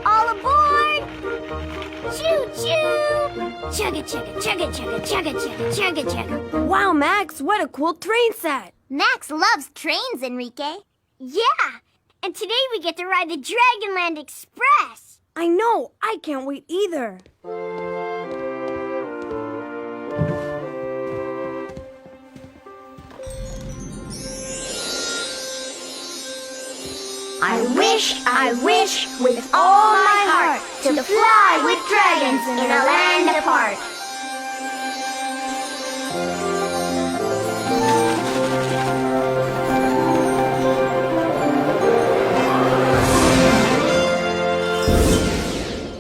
All aboard! Choo-choo! Chugga chugga chugga chugga chugga chugga chugga chugga. Wow, Max, what a cool train set! Max loves trains, Enrique. Yeah, and today we get to ride the Dragonland Express. I know, I can't wait either. I wish with all my heart to fly with dragons in a land apart.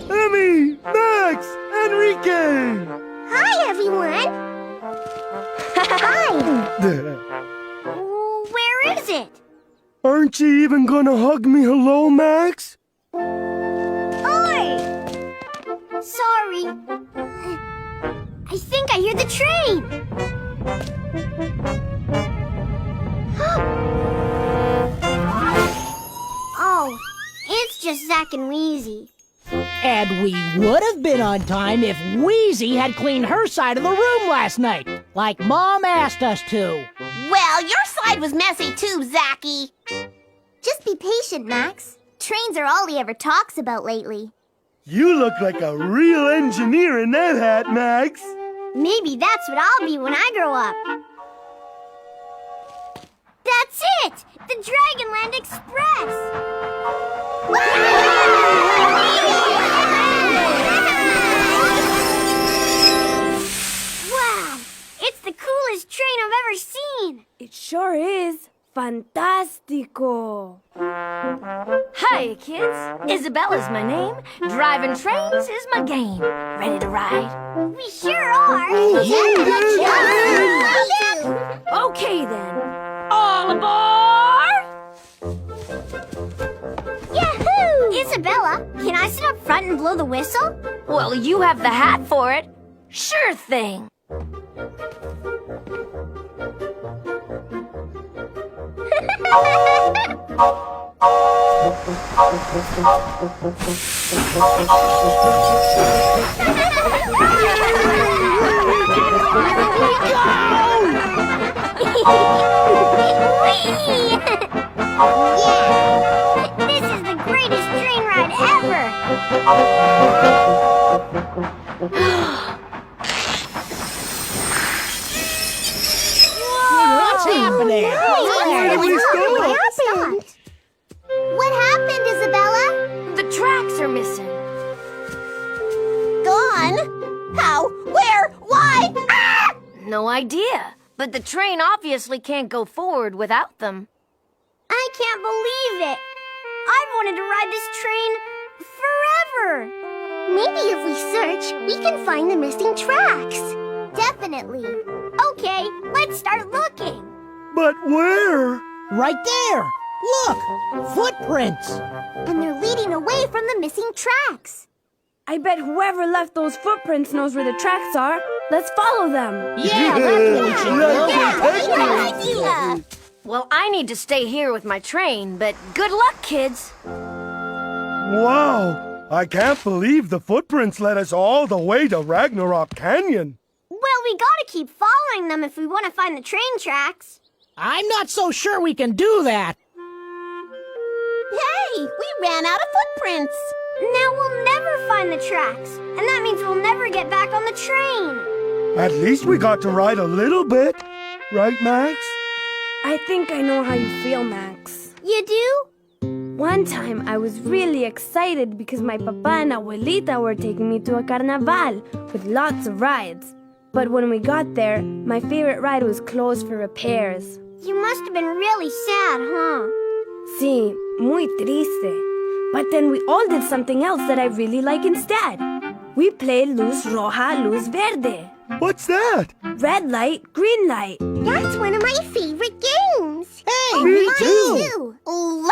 Emmy, Max, Enrique! Hi, everyone. Hi. Where is it? Aren't you even gonna hug me hello, Max? Oi! Sorry. I think I hear the train. Oh, it's just Zack and Wheezy. And we would have been on time if Wheezy had cleaned her side of the room last night, like Mom asked us to. Well, your side was messy too, Zacky. Just be patient, Max. Trains are all he ever talks about lately. You look like a real engineer in that hat, Max. Maybe that's what I'll be when I grow up. That's it! The Dragonland Express! Wow! It's the coolest train I've ever seen! It sure is. Fantastico. Hi, kids. Isabella's my name. Driving trains is my game. Ready to ride? We sure are! Okay, then. All aboard! Yahoo! Isabella, can I sit up front and blow the whistle? Well, you have the hat for it. Sure thing. Yeah! This is the greatest train ride ever! What's happening? Why did we stop? What happened, Isabella? The tracks are missing. Gone? How? Where? Why? Ah! No idea. But the train obviously can't go forward without them. I can't believe it. I've wanted to ride this train forever. Maybe if we search, we can find the missing tracks. Definitely. Okay, let's start looking. But where? Right there. Look, footprints. And they're leading away from the missing tracks. I bet whoever left those footprints knows where the tracks are. Let's follow them. Yeah, that's what we should do. Good idea. Well, I need to stay here with my train, but good luck, kids. Wow! I can't believe the footprints led us all the way to Ragnarok Canyon. Well, we gotta keep following them if we want to find the train tracks. I'm not so sure we can do that. Hey, we ran out of footprints. Now we'll never find the tracks, and that means we'll never get back on the train. At least we got to ride a little bit. Right, Max? I think I know how you feel, Max. You do? One time, I was really excited because my papa and abuelita were taking me to a carnaval with lots of rides. But when we got there, my favorite ride was closed for repairs. You must have been really sad, huh? Sí, muy triste. But then we all did something else that I really like instead. We played Luz Roja, Luz Verde. What's that? Red light, green light. That's one of my favorite games. Hey, Me me too. Love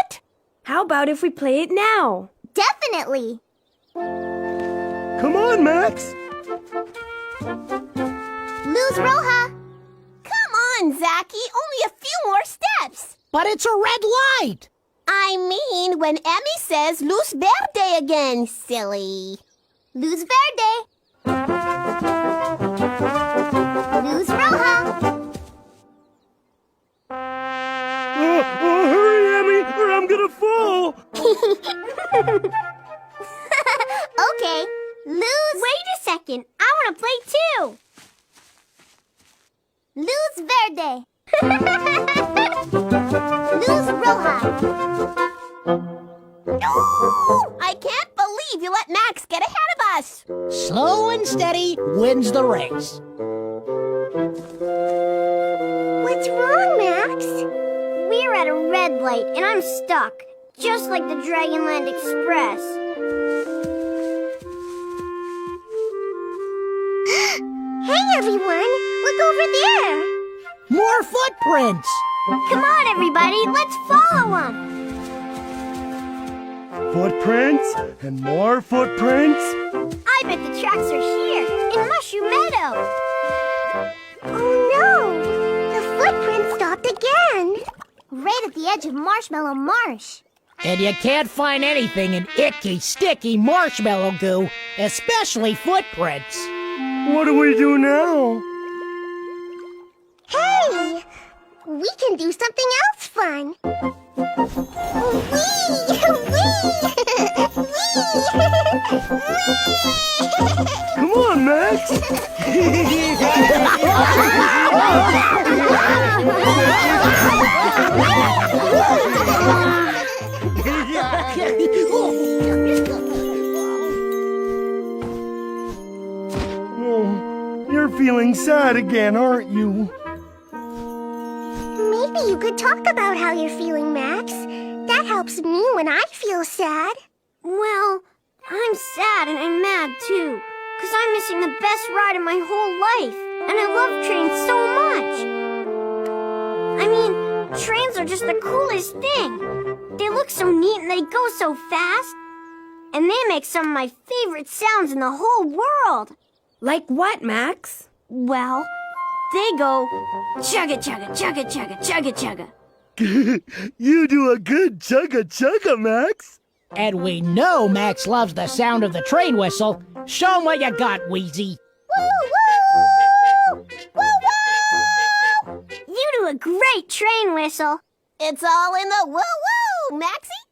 it! How about if we play it now? Definitely. Come on, Max. Luz Roja. Come on, Zacky. Only a few more steps. But it's a red light. I mean when Emmy says Luz Verde again, silly. Luz Verde. Luz Roja. Hurry, Emmy, or I'm gonna fall. Okay, Luz. Wait a second. I want to play too. Luz Verde. Luz Roja. I can't believe you let Max get ahead of us. Slow and steady wins the race. What's wrong, Max? We're at a red light and I'm stuck, just like the Dragonland Express. Hey, everyone! Look over there! More footprints. Come on, everybody! Let's follow them! Footprints and more footprints. I bet the tracks are here, in Mushroom Meadow. Oh, no! The footprint stopped again! Right at the edge of Marshmallow Marsh. And you can't find anything in icky, sticky marshmallow goo, especially footprints. What do we do now? Hey! We can do something else fun. Come on, Max. Oh, you're feeling sad again, aren't you? Maybe you could talk about how you're feeling, Max. That helps me when I feel sad. Well, I'm sad and I'm mad too, because I'm missing the best ride of my whole life, and I love trains so much. I mean, trains are just the coolest thing. They look so neat and they go so fast. And they make some of my favorite sounds in the whole world. Like what, Max? Well, they go chugga chugga chugga chugga chugga chugga. You do a good chugga chugga, Max. And we know Max loves the sound of the train whistle. Show 'em what you got, Wheezy. Woo woo! Woo woo! You do a great train whistle. It's all in the woo woo, Maxie.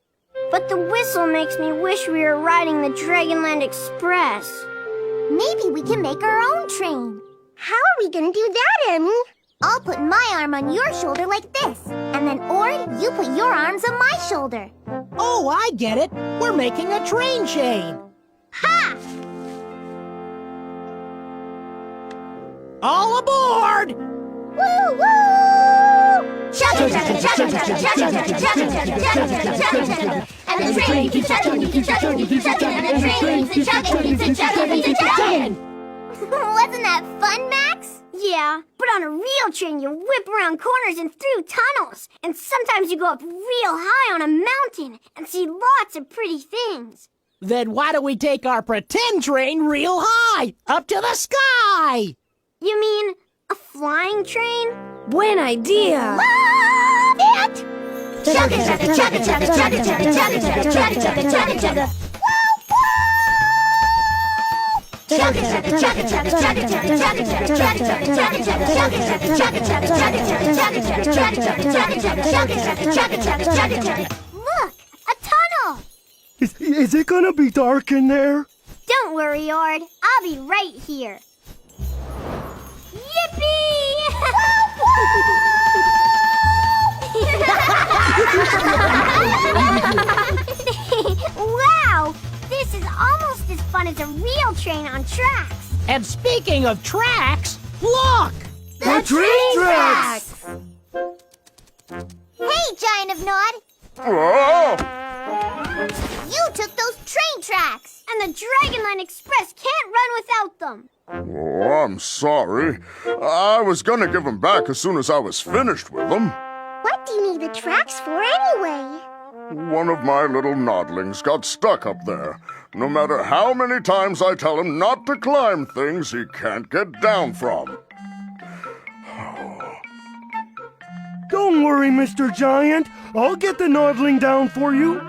But the whistle makes me wish we were riding the Dragonland Express. Maybe we can make our own train. How are we gonna do that, Emmy? I'll put my arm on your shoulder like this. And then, Ord, you put your arms on my shoulder. Oh, I get it. We're making a train chain. Ha! All aboard! Woo woo! Chugga chugga chugga chugga chugga chugga chugga chugga chugga chugga chugga. And the train keeps chugging, keeps chugging, keeps chugging, and the train keeps chugging, keeps chugging, keeps chugging. Wasn't that fun, Max? Yeah, but on a real train you whip around corners and through tunnels. And sometimes you go up real high on a mountain and see lots of pretty things. Then why don't we take our pretend train real high, up to the sky? You mean a flying train? Buen idea! Love it! Chugga chugga chugga chugga chugga chugga chugga chugga chugga chugga chugga chugga. Chugga chugga chugga chugga chugga chugga chugga chugga chugga chugga chugga chugga chugga chugga. Look, a tunnel. Is it gonna be dark in there? Don't worry, Ord. I'll be right here. Wow! This is almost as fun as a real train on tracks. And speaking of tracks, look! The train tracks! Hey, Giant of Nod! Oh! You took those train tracks! And the Dragonland Express can't run without them! Oh, I'm sorry. I was gonna give them back as soon as I was finished with them. What do you need the tracks for anyway? One of my little nodlings got stuck up there. No matter how many times I tell him not to climb things he can't get down from. Go Don't worry, Mr. Giant. I'll get the Nodling down for you.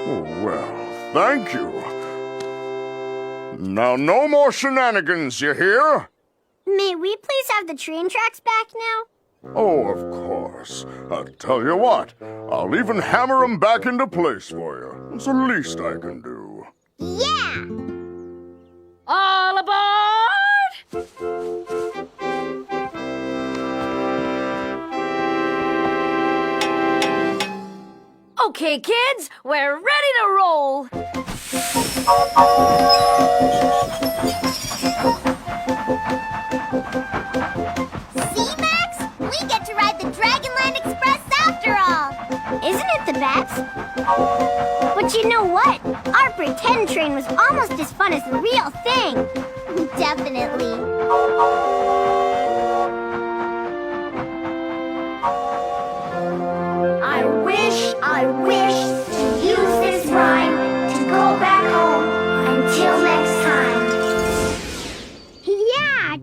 Oh, well, thank you. Now, no more shenanigans, you hear? May we please have the train tracks back now? Oh, of course. I'll tell you what, I'll even hammer 'em back into place for you. It's the least I can do. Yeah! All aboard! Okay, kids, we're ready to roll. See, Max? We get to ride the Dragonland Express after all! Isn't it the best? But you know what? Our pretend train was almost as fun as the real thing. Definitely. I wish to use this rhyme to go back home. Until next time. Yeah!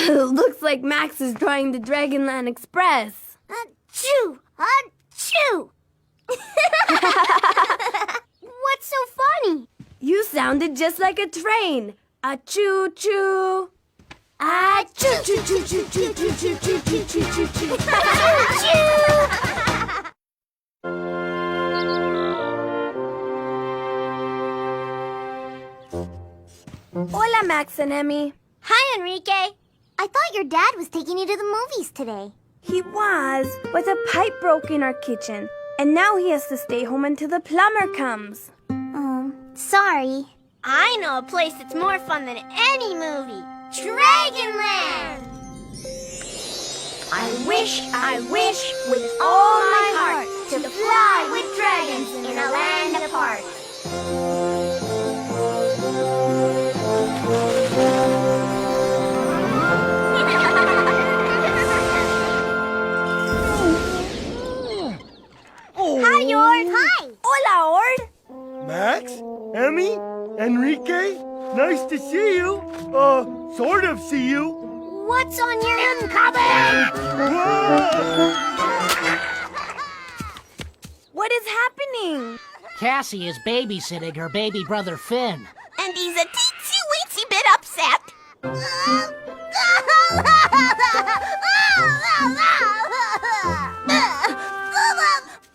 Looks like Max is drawing the Dragonland Express. Achoo! Achoo! What's so funny? You sounded just like a train. A choo choo. A choo choo choo choo choo choo choo choo choo choo choo choo. Hola, Max and Emmy. Hi, Enrique. I thought your dad was taking you to the movies today. He was, but a pipe broke in our kitchen, and now he has to stay home until the plumber comes. Sorry. I know a place that's more fun than any movie. Dragonland! I wish with all my heart to fly with dragons in a land apart. Hi, Ord. Hi. Hola, Ord. Max? Emmy? Enrique? Nice to see you. Sort of see you. What's on your incoming? What is happening? Cassie is babysitting her baby brother Finn. And he's a teensy-weensy bit upset.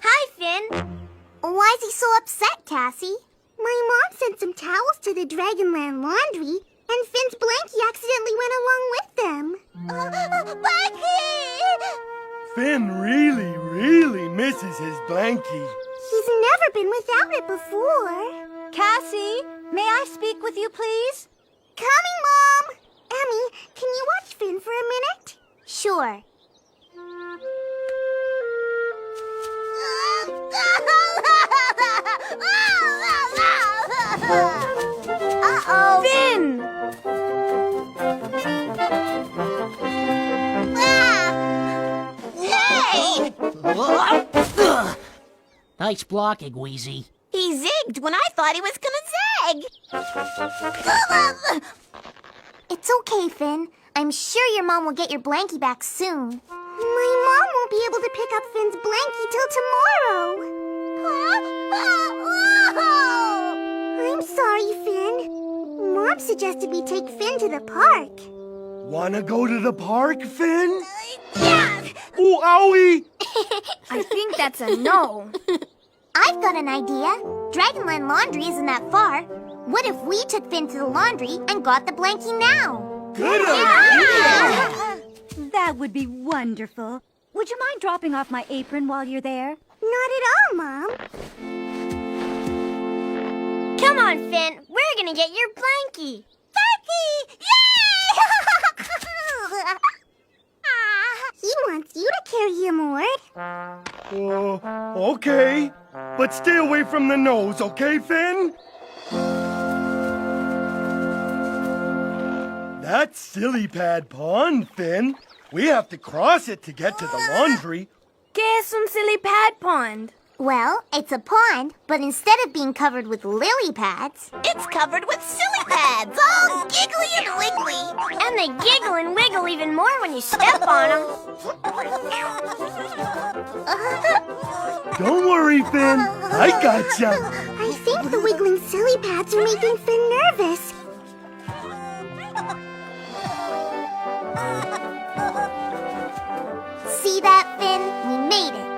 Hi, Finn. Why is he so upset, Cassie? My mom sent some towels to the Dragonland laundry, and Finn's blankie accidentally went along with them. Blankie! Finn really misses his blankie. He's never been without it before. Cassie, may I speak with you, please? Coming, Mom! Emmy, can you watch Finn for a minute? Sure. Uh-oh. Finn! Hey! Nice blocking, Wheezy. He zigged when I thought he was gonna zag. It's okay, Finn. I'm sure your mom will get your blankie back soon. My mom won't be able to pick up Finn's blankie till tomorrow. I'm sorry, Finn. Mom suggested we take Finn to the park. Wanna go to the park, Finn? Yeah! Ooh, owie! I think that's a no. I've got an idea. Dragonland Laundry isn't that far. What if we took Finn to the laundry and got the blankie now? Good idea! That would be wonderful. Would you mind dropping off my apron while you're there? Not at all, Mom. Come on, Finn. We're gonna get your blankie. Blankie! Yay! He wants you to carry him, Ord. Okay. But stay away from the nose, okay, Finn? That's Silly Pad Pond, Finn. We have to cross it to get to the laundry. ¿Qué es un silly pad pond? Well, it's a pond, but instead of being covered with lily pads, it's covered with silly pads, all giggly and wiggly. And they giggle and wiggle even more when you step on them. Don't worry, Finn. I gotcha. I think the wiggling silly pads are making Finn nervous. See that, Finn? We made it.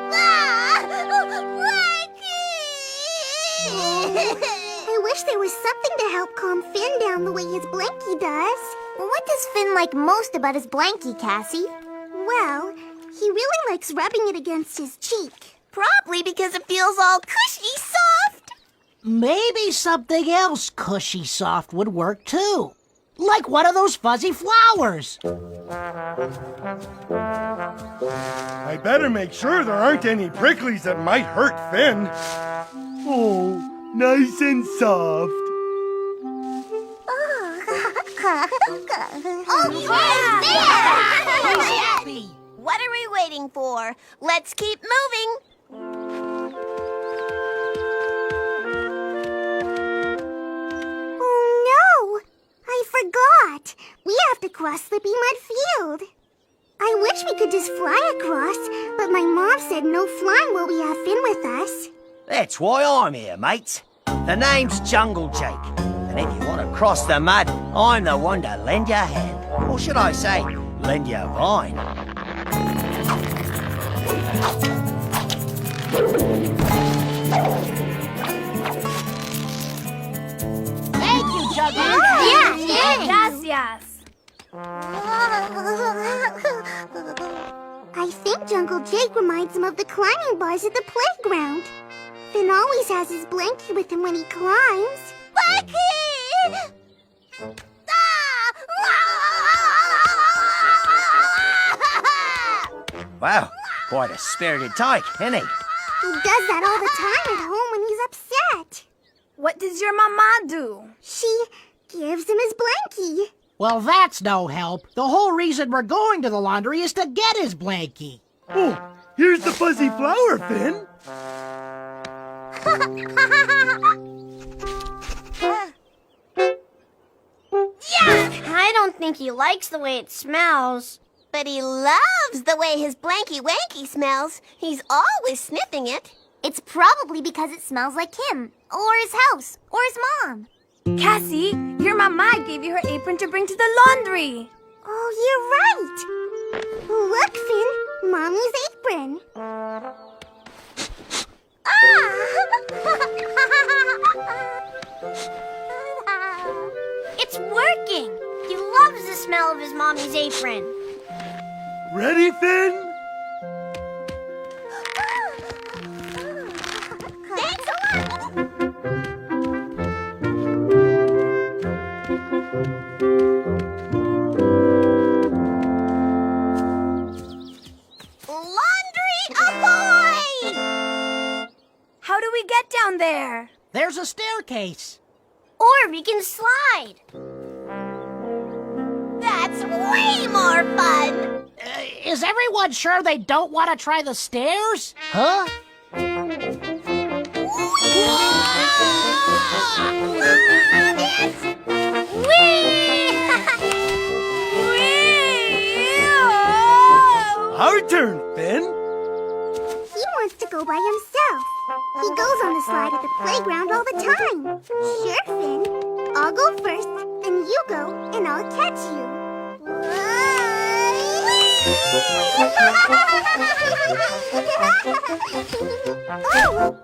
I wish there was something to help calm Finn down the way his blankie does. What does Finn like most about his blankie, Cassie? Well, he really likes rubbing it against his cheek. Probably because it feels all cushy soft. Maybe something else cushy soft would work too. Like one of those fuzzy flowers. I better make sure there aren't any pricklies that might hurt Finn. Oh, nice and soft. Okay, what are we waiting for? Let's keep moving. Oh no! I forgot. We have to cross Slippy Mud Field. I wish we could just fly across, but my mom said no flying while we have Finn with us. That's why I'm here, mates. The name's Jungle Jake. And if you want to cross the mud, I'm the one to lend you a hand. Or should I say, lend you a vine. Thank you, Jungle. Yeah, thanks. Gracias. I think Jungle Jake reminds him of the climbing bars at the playground. Finn always has his blankie with him when he climbs. Blankie! Wow, quite a spirited tyke, isn't he? He does that all the time at home when he's upset. What does your mama do? She gives him his blankie. Well, that's no help. The whole reason we're going to the laundry is to get his blankie. Oh, here's the fuzzy flower, Finn. Yuck! I don't think he likes the way it smells. But he loves the way his blankie wanky smells. He's always sniffing it. It's probably because it smells like him, or his house, or his mom. Cassie, your mama gave you her apron to bring to the laundry. Oh, you're right. Look, Finn, Mommy's apron. It's working. He loves the smell of his mommy's apron. Ready, Finn? Thanks a lot. Laundry ahoy! How do we get down there? There's a staircase. Or we can slide. That's way more fun. Is everyone sure they don't want to try the stairs? Huh? Our turn, Finn. He wants to go by himself. He goes on the slide at the playground all the time. Sure, Finn. I'll go first, then you go, and I'll catch you. Oh!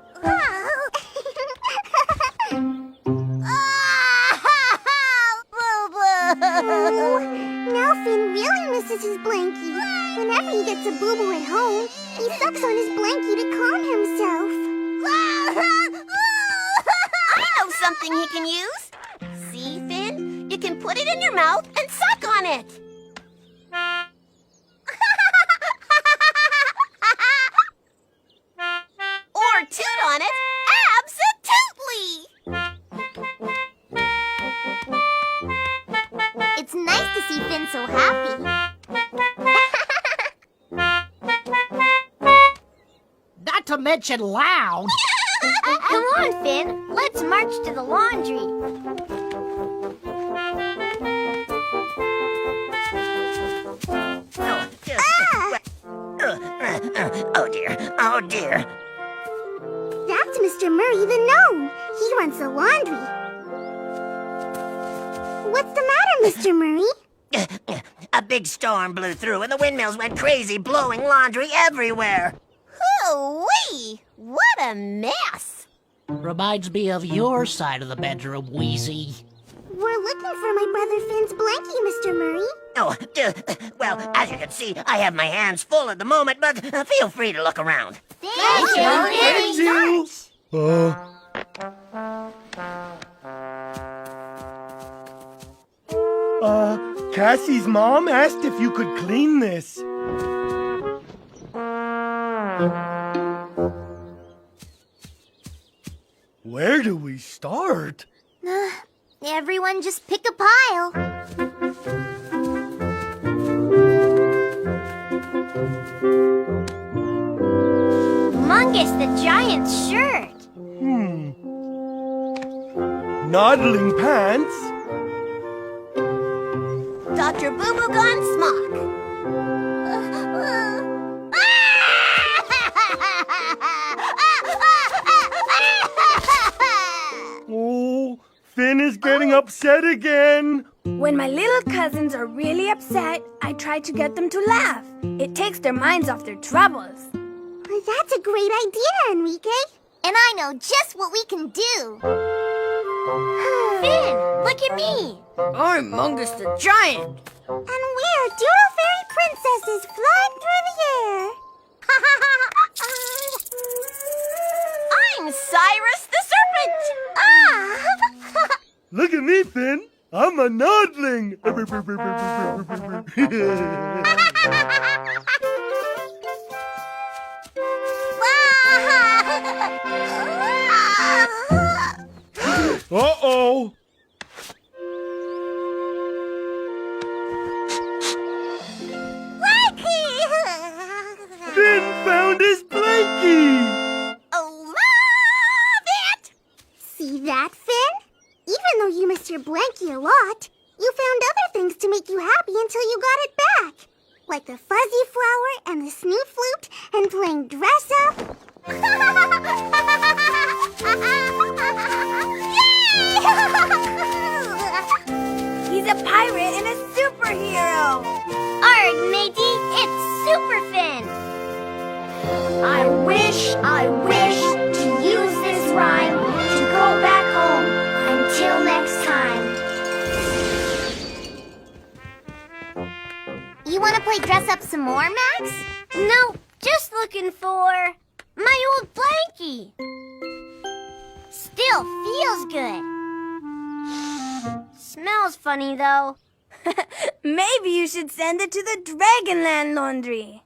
Now Finn really misses his blankie. Whenever he gets a boo-boo at home, he sucks on his blankie to calm himself. I know something he can use. See, Finn? You can put it in your mouth and suck on it. Or toot on it. Abso-tootly! It's nice to see Finn so happy. Not to mention loud. Come on, Finn. Let's march to the laundry. Oh dear, oh dear. That's Mr. Murray the gnome. He runs the laundry. What's the matter, Mr. Murray? A big storm blew through and the windmills went crazy, blowing laundry everywhere. Hoo-wee! What a mess! Reminds me of your side of the bedroom, Wheezy. We're looking for my brother Finn's blankie, Mr. Murray. Oh, well, as you can see, I have my hands full at the moment, but feel free to look around. Thank you very much. Cassie's mom asked if you could clean this. Where do we start? Everyone just pick a pile. Mungus the Giant's shirt. Noddling pants. Dr. Boo Boo Gone smock. Oh, Finn is getting upset again. When my little cousins are really upset, I try to get them to laugh. It takes their minds off their troubles. That's a great idea, Enrique. And I know just what we can do. Finn, look at me. I'm Mungus the Giant. And we're Doodle Fairy Princesses flying through the air. I'm Cyrus the Serpent. Ah! Look at me, Finn. I'm a nodling. Uh-oh. Finn found his blankie. Love it! See that, Finn? Even though you missed your blankie a lot, you found other things to make you happy until you got it back. Like the fuzzy flower and the snoot flute and playing dress up. He's a pirate and a superhero. Arg, matey, it's Super Finn. I wish to use this rhyme to go back home. Until next time. You want to play dress up some more, Max? No, just looking for my old blankie. Still feels good. Smells funny, though. Maybe you should send it to the Dragonland Laundry.